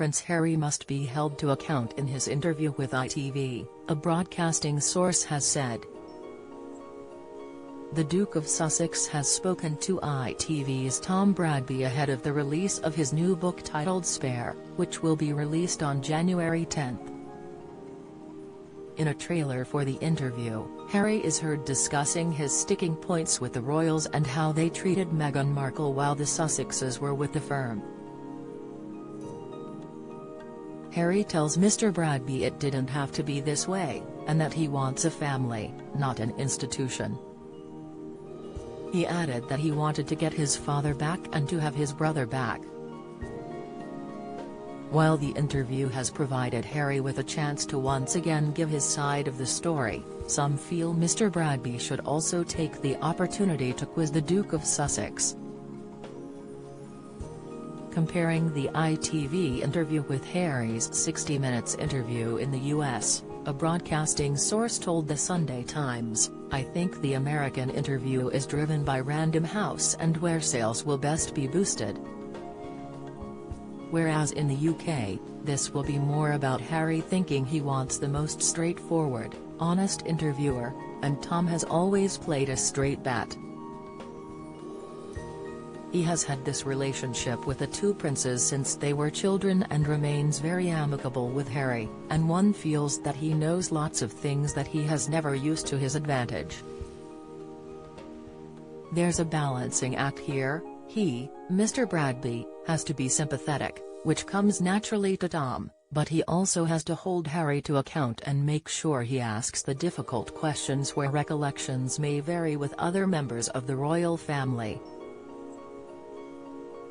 Prince Harry must be held to account in his interview with ITV, a broadcasting source has said. The Duke of Sussex has spoken to ITV's Tom Bradby ahead of the release of his new book titled Spare, which will be released on January 10. In a trailer for the interview, Harry is heard discussing his sticking points with the royals and how they treated Meghan Markle while the Sussexes were with the firm. Harry tells Mr. Bradby it didn't have to be this way, and that he wants a family, not an institution. He added that he wanted to get his father back and to have his brother back. While the interview has provided Harry with a chance to once again give his side of the story, some feel Mr. Bradby should also take the opportunity to quiz the Duke of Sussex. Comparing the ITV interview with Harry's 60 Minutes interview in the US, a broadcasting source told the Sunday Times, "I think the American interview is driven by Random House and where sales will best be boosted. Whereas in the UK, this will be more about Harry thinking he wants the most straightforward, honest interviewer, and Tom has always played a straight bat. He has had this relationship with the two princes since they were children and remains very amicable with Harry, and one feels that he knows lots of things that he has never used to his advantage. There's a balancing act here. He, Mr. Bradby, has to be sympathetic, which comes naturally to Tom, but he also has to hold Harry to account and make sure he asks the difficult questions where recollections may vary with other members of the royal family.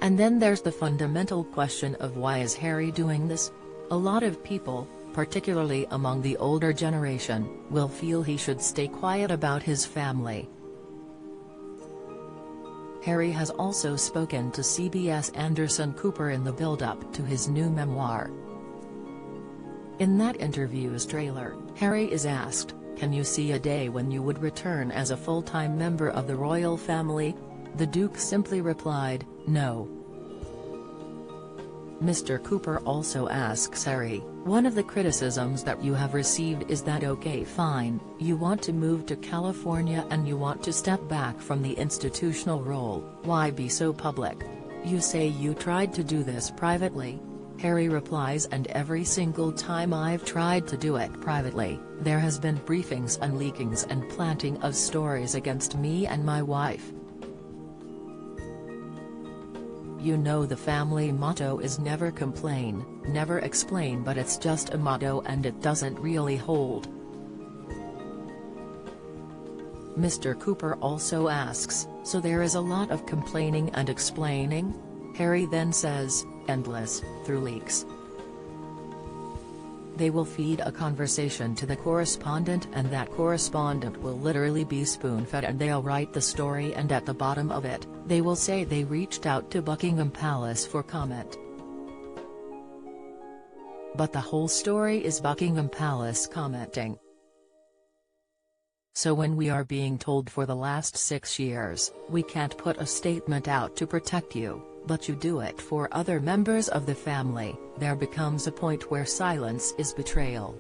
And then there's the fundamental question of why is Harry doing this? A lot of people, particularly among the older generation, will feel he should stay quiet about his family." Harry has also spoken to CBS Anderson Cooper in the build-up to his new memoir. In that interview's trailer, Harry is asked, "Can you see a day when you would return as a full-time member of the royal family?" The Duke simply replied, "No." Mr. Cooper also asks Harry, "One of the criticisms that you have received is that okay fine, you want to move to California and you want to step back from the institutional role, why be so public? You say you tried to do this privately." Harry replies, "And every single time I've tried to do it privately, there has been briefings and leakings and planting of stories against me and my wife. You know the family motto is never complain, never explain, but it's just a motto and it doesn't really hold." Mr. Cooper also asks, "So there is a lot of complaining and explaining?" Harry then says, "Endless, through leaks. They will feed a conversation to the correspondent and that correspondent will literally be spoon-fed and they'll write the story and at the bottom of it, they will say they reached out to Buckingham Palace for comment. But the whole story is Buckingham Palace commenting. So when we are being told for the last 6 years, we can't put a statement out to protect you, but you do it for other members of the family, there becomes a point where silence is betrayal."